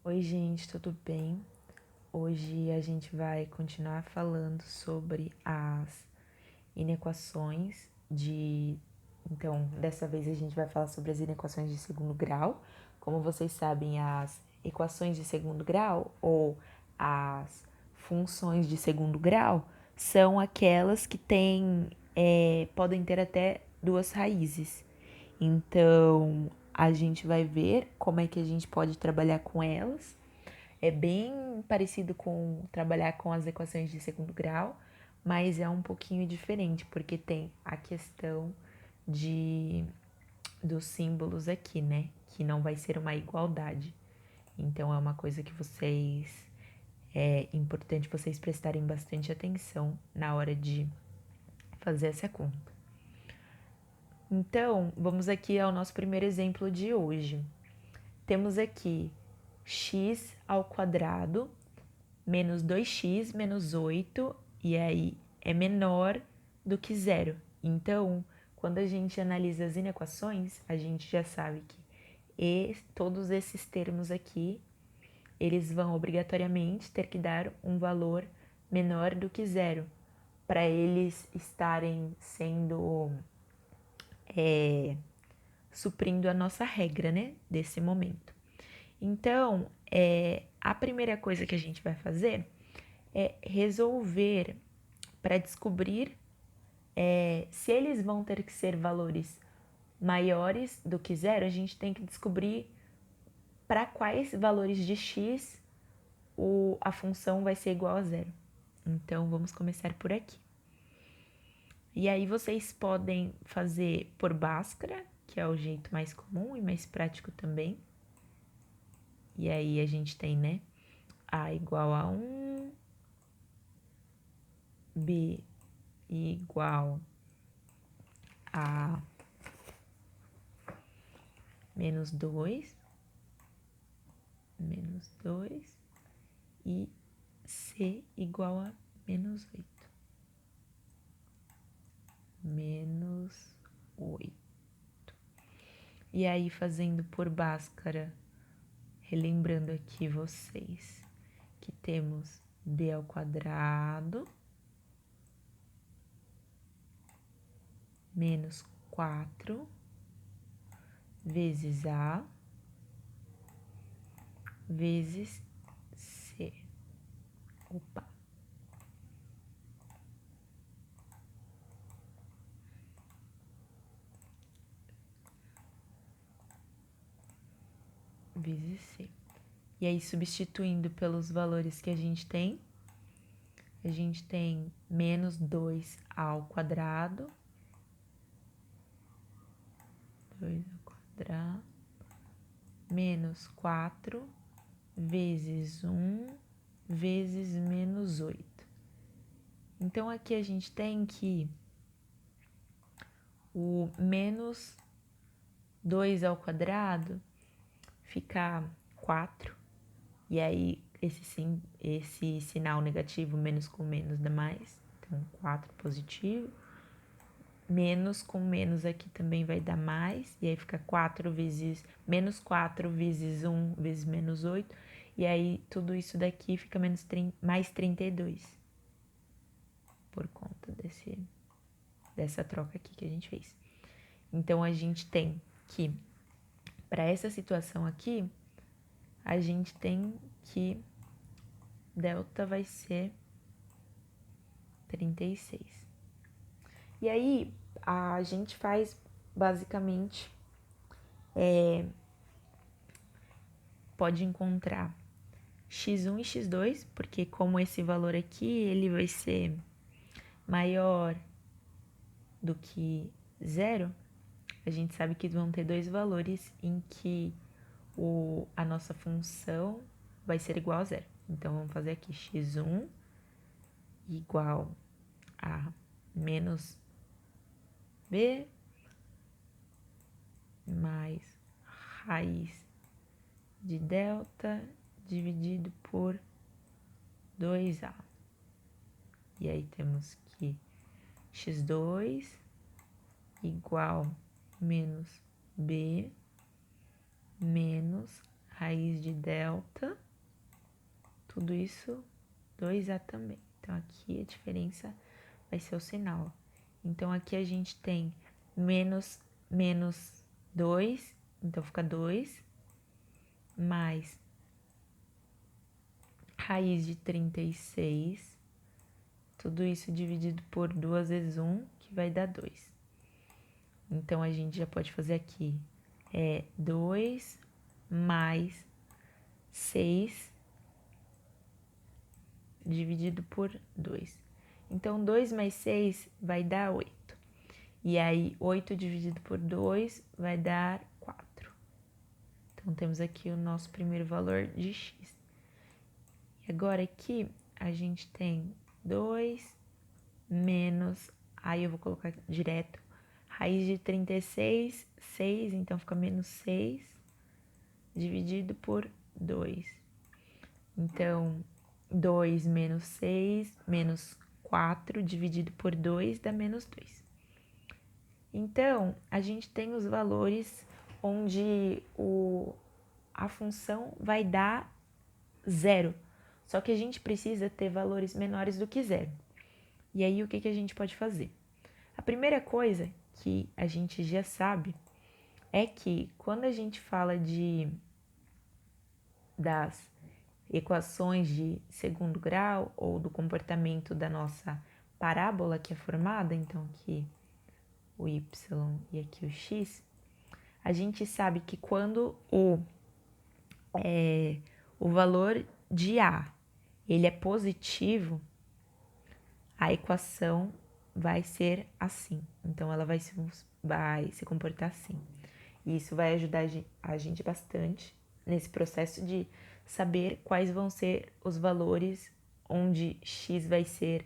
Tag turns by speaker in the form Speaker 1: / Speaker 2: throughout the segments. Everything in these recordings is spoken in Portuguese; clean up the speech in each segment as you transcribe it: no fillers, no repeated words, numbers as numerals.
Speaker 1: Oi, gente, tudo bem? Hoje a gente vai continuar falando sobre as inequações de. Então, dessa vez a gente vai falar sobre as inequações de segundo grau. Como vocês sabem, as equações de segundo grau ou as funções de segundo grau são aquelas que podem ter até duas raízes. Então, a gente vai ver como é que a gente pode trabalhar com elas. É bem parecido com trabalhar com as equações de segundo grau, mas é um pouquinho diferente, porque tem a questão de dos símbolos aqui, né? Que não vai ser uma igualdade. Então é uma coisa que é importante vocês prestarem bastante atenção na hora de fazer essa conta. Então, vamos aqui ao nosso primeiro exemplo de hoje. Temos aqui x ao quadrado menos 2x menos 8, e aí é menor do que zero. Então, quando a gente analisa as inequações, a gente já sabe que todos esses termos aqui, eles vão obrigatoriamente ter que dar um valor menor do que zero, para eles estarem sendo suprindo a nossa regra, né, desse momento. Então, a primeira coisa que a gente vai fazer é resolver para descobrir se eles vão ter que ser valores maiores do que zero. A gente tem que descobrir para quais valores de x a função vai ser igual a zero. Então, vamos começar por aqui. E aí, vocês podem fazer por Bhaskara, que é o jeito mais comum e mais prático também. E aí, a gente tem, né, a igual a 1, b igual a menos 2 e c igual a menos 8. Menos 8. E aí, fazendo por Bhaskara, relembrando aqui vocês que temos b ao quadrado menos 4 vezes a vezes c. Opa. Vezes c. E aí, substituindo pelos valores que a gente tem menos 2 ao quadrado, 2 ao quadrado, menos 4 vezes 1 vezes menos 8. Então, aqui a gente tem que o menos 2 ao quadrado fica 4, e aí esse sinal negativo, menos com menos dá mais, então 4 positivo, menos com menos aqui também vai dar mais, e aí fica 4 vezes, menos 4 vezes 1 vezes menos 8, e aí tudo isso daqui fica mais 32, por conta dessa troca aqui que a gente fez. Então, a gente tem que, para essa situação aqui, a gente tem que delta vai ser 36. E aí, a gente faz basicamente, pode encontrar x1 e x2, porque como esse valor aqui, ele vai ser maior do que zero, a gente sabe que vão ter dois valores em que a nossa função vai ser igual a zero. Então, vamos fazer aqui x1 igual a menos b mais raiz de delta dividido por 2a. E aí temos que x2 igual menos b menos raiz de delta, tudo isso 2A também. Então, aqui a diferença vai ser o sinal. Então, aqui a gente tem menos 2, então fica 2, mais raiz de 36, tudo isso dividido por 2 vezes 1, que vai dar 2. Então, a gente já pode fazer aqui, 2 mais 6 dividido por 2. Então, 2 mais 6 vai dar 8. E aí, 8 dividido por 2 vai dar 4. Então, temos aqui o nosso primeiro valor de x. E agora aqui, a gente tem 2 menos, aí eu vou colocar direto, raiz de 36, 6, então fica menos 6, dividido por 2. Então, 2 menos 6, menos 4, dividido por 2, dá menos 2. Então, a gente tem os valores onde a função vai dar 0. Só que a gente precisa ter valores menores do que 0. E aí, o que a gente pode fazer? A primeira coisa que a gente já sabe é que quando a gente fala das equações de segundo grau ou do comportamento da nossa parábola que é formada, então aqui o y e aqui o x, a gente sabe que quando o valor de a ele é positivo, a equação vai ser assim. Então, ela vai se comportar assim. E isso vai ajudar a gente bastante nesse processo de saber quais vão ser os valores onde x vai ser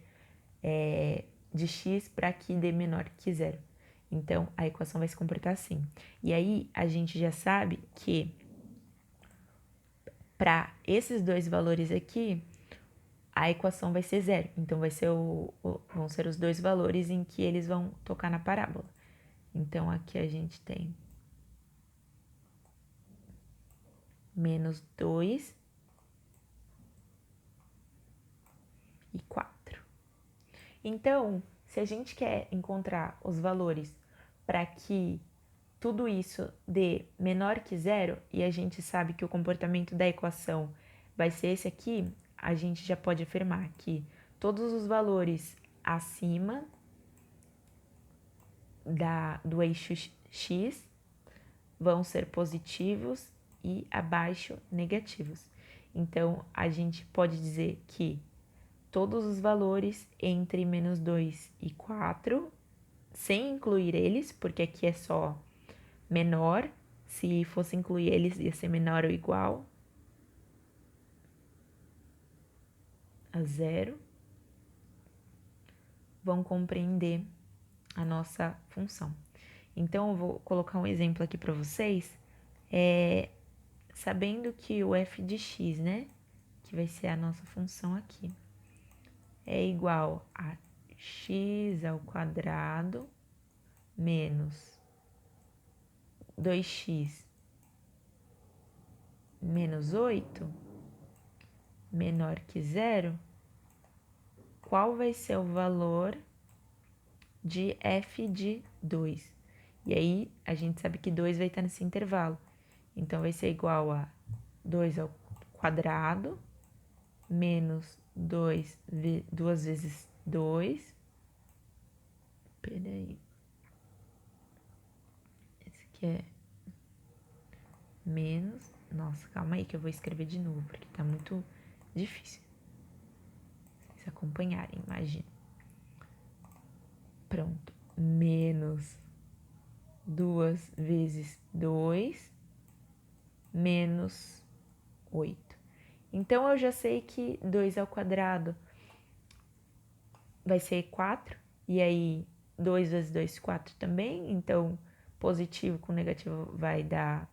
Speaker 1: de x para que dê menor que 0. Então, a equação vai se comportar assim. E aí, a gente já sabe que para esses dois valores aqui, a equação vai ser 0. Então, vão ser os dois valores em que eles vão tocar na parábola. Então, aqui a gente tem menos 2 e 4. Então, se a gente quer encontrar os valores para que tudo isso dê menor que 0, e a gente sabe que o comportamento da equação vai ser esse aqui, a gente já pode afirmar que todos os valores acima do eixo x vão ser positivos e abaixo negativos. Então, a gente pode dizer que todos os valores entre menos 2 e 4, sem incluir eles, porque aqui é só menor, se fosse incluir eles ia ser menor ou igual a 0, vão compreender a nossa função. Então, eu vou colocar um exemplo aqui para vocês, sabendo que o f de x, né, que vai ser a nossa função aqui, é igual a x ao quadrado menos 2x menos 8, menor que 0, qual vai ser o valor de f de 2? E aí, a gente sabe que 2 vai estar nesse intervalo. Então, vai ser igual a 2 ao quadrado menos 2 vezes 2. Peraí. Esse aqui é menos. Nossa, calma aí que eu vou escrever de novo, porque tá muito difícil. Vocês acompanharem, imagina. Pronto. Menos 2 vezes 2 menos 8. Então, eu já sei que 2 ao quadrado vai ser 4. E aí, 2 vezes 2, 4 também. Então, positivo com negativo vai dar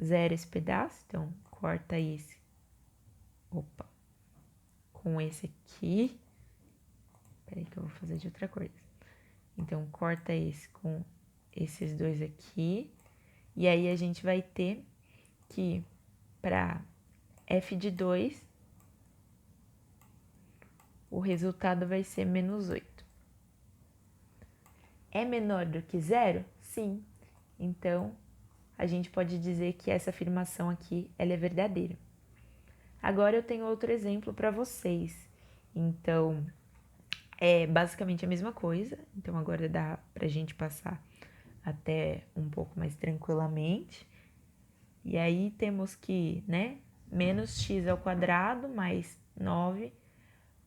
Speaker 1: 0 esse pedaço. Então, corta esse. Opa. Com esse aqui. Peraí que eu vou fazer de outra coisa. Então, corta esse com esses dois aqui. E aí, a gente vai ter que para f de 2, o resultado vai ser menos 8. É menor do que zero? Sim. Então, a gente pode dizer que essa afirmação aqui ela é verdadeira. Agora eu tenho outro exemplo para vocês. Então, é basicamente a mesma coisa. Então, agora dá para a gente passar até um pouco mais tranquilamente. E aí temos que, né, menos x ao quadrado mais 9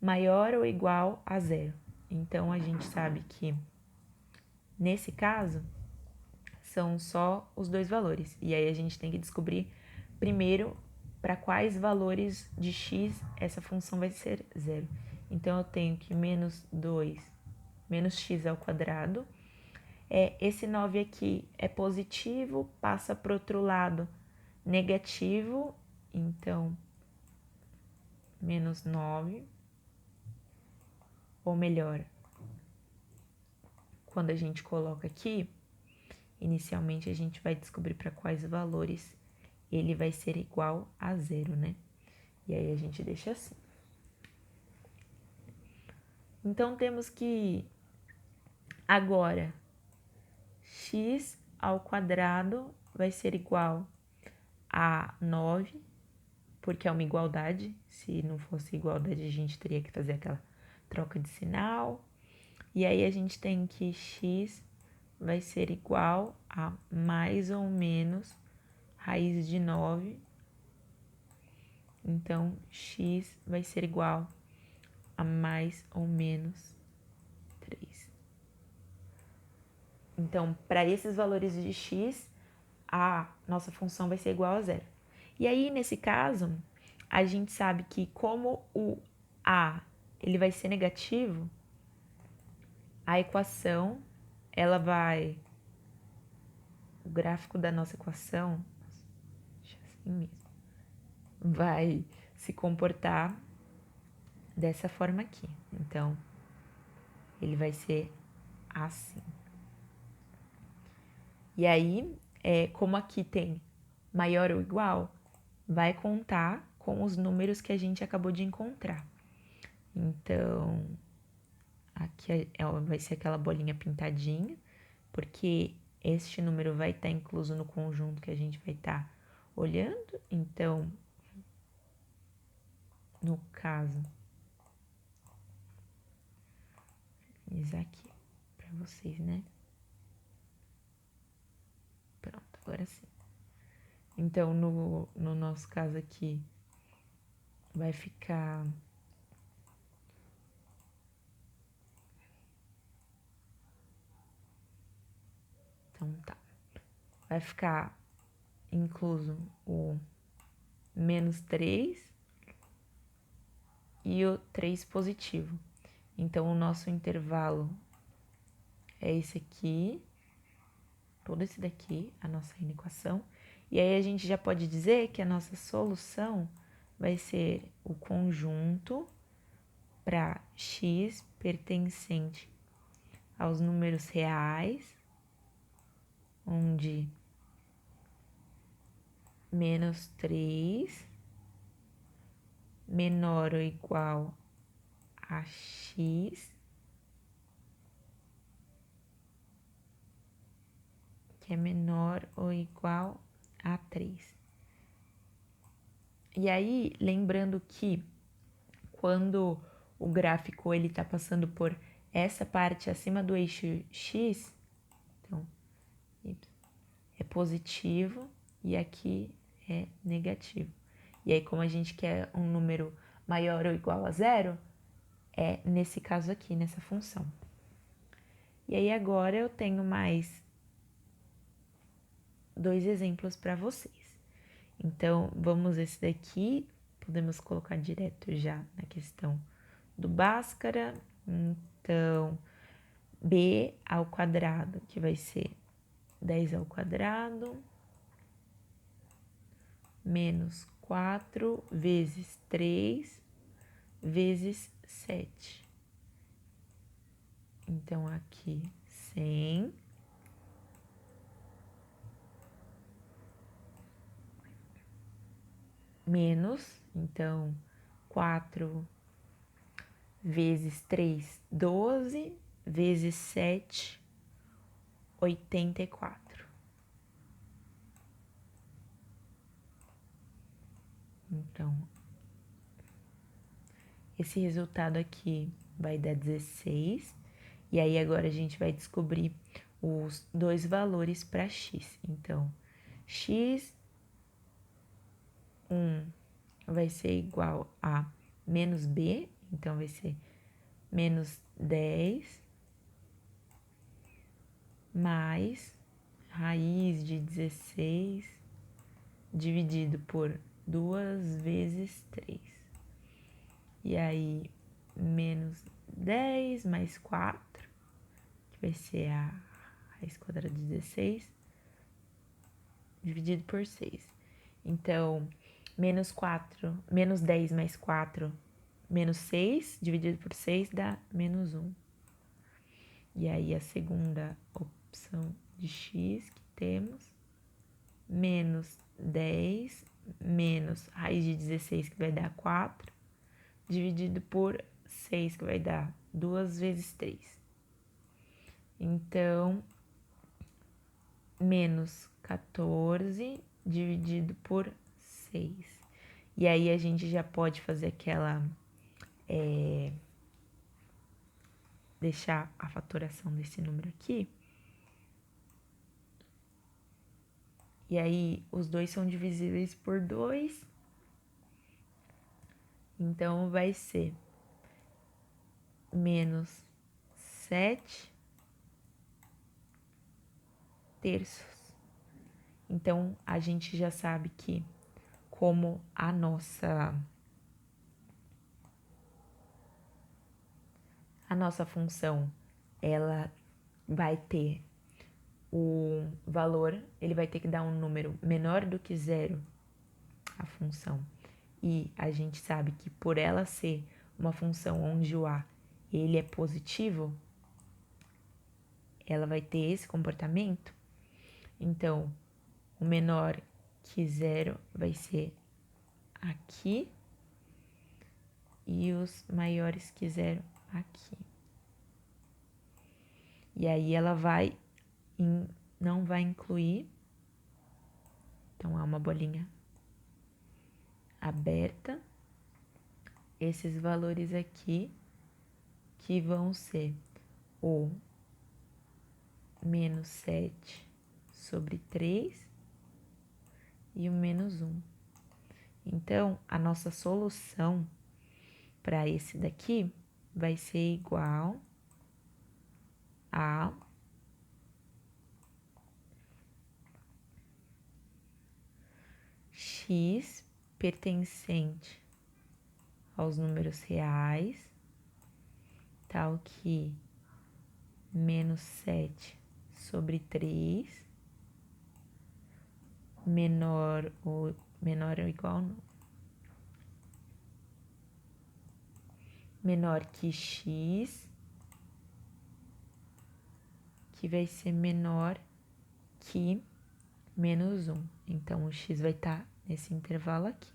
Speaker 1: maior ou igual a zero. Então, a gente sabe que, nesse caso, são só os dois valores. E aí a gente tem que descobrir primeiro para quais valores de x essa função vai ser zero. Então, eu tenho que menos 2, menos x ao quadrado. Esse 9 aqui é positivo, passa para o outro lado negativo. Então, menos 9. Ou melhor, quando a gente coloca aqui, inicialmente a gente vai descobrir para quais valores ele vai ser igual a zero, né? E aí a gente deixa assim. Então, temos que agora x ao quadrado vai ser igual a 9, porque é uma igualdade. Se não fosse igualdade, a gente teria que fazer aquela troca de sinal. E aí a gente tem que x vai ser igual a mais ou menos raiz de 9. Então, x vai ser igual a mais ou menos 3. Então, para esses valores de x, a nossa função vai ser igual a zero. E aí, nesse caso, a gente sabe que como o a ele vai ser negativo, a equação, ela vai... O gráfico da nossa equação, deixa assim mesmo, vai se comportar dessa forma aqui. Então, ele vai ser assim. E aí, como aqui tem maior ou igual, vai contar com os números que a gente acabou de encontrar. Então, aqui vai ser aquela bolinha pintadinha, porque este número vai estar incluso no conjunto que a gente vai estar olhando. Então, no caso, isso aqui para vocês, né? Pronto, agora sim. Então, no nosso caso aqui, vai ficar... Então, tá. Vai ficar incluso o menos 3 e o 3 positivo. Então, o nosso intervalo é esse aqui, todo esse daqui, a nossa inequação. E aí, a gente já pode dizer que a nossa solução vai ser o conjunto para x pertencente aos números reais, onde menos 3 menor ou igual a x, que é menor ou igual a 3. E aí, lembrando que quando o gráfico ele está passando por essa parte acima do eixo x, então, é positivo e aqui é negativo. E aí, como a gente quer um número maior ou igual a zero, é nesse caso aqui, nessa função. E aí, agora eu tenho mais 2 exemplos para vocês. Então, vamos esse daqui, podemos colocar direto já na questão do Bhaskara. Então, b ao quadrado, que vai ser 10 ao quadrado, menos 4 vezes 3 vezes 7. Então, aqui 100 menos, então, 4 vezes 3, 12, vezes 7, 84. Então, esse resultado aqui vai dar 16. E aí, agora a gente vai descobrir os dois valores para x. Então, x1 vai ser igual a menos b, então vai ser menos 10 mais raiz de 16 dividido por 2 vezes 3. E aí, menos 10 mais 4, que vai ser a raiz quadrada de 16, dividido por 6. Então, menos 10 mais 4, menos 6, dividido por 6 dá menos 1. E aí, a segunda opção de x que temos, menos 10 menos raiz de 16, que vai dar 4, dividido por 6, que vai dar 2 vezes 3. Então, menos 14 dividido por 6. E aí, a gente já pode fazer aquela... deixar a fatoração desse número aqui. E aí, os dois são divisíveis por 2. Então, vai ser menos 7 terços. Então, a gente já sabe que como a nossa função, ela vai ter o valor, ele vai ter que dar um número menor do que zero, a função. E a gente sabe que por ela ser uma função onde o a ele é positivo, ela vai ter esse comportamento. Então, o menor que zero vai ser aqui e os maiores que zero aqui. E aí ela não vai incluir, então é uma bolinha aberta, esses valores aqui, que vão ser o menos 7 sobre 3 e o menos 1. Então, a nossa solução para esse daqui vai ser igual a x pertencente aos números reais, tal que menos 7 sobre 3 menor ou igual menor que x, que vai ser menor que menos 1. Então, o x vai estar nesse intervalo aqui.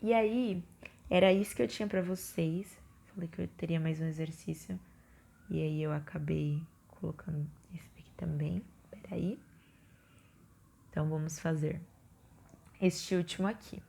Speaker 1: E aí, era isso que eu tinha para vocês. Falei que eu teria mais um exercício. E aí, eu acabei colocando esse aqui também. Peraí. Então, vamos fazer este último aqui.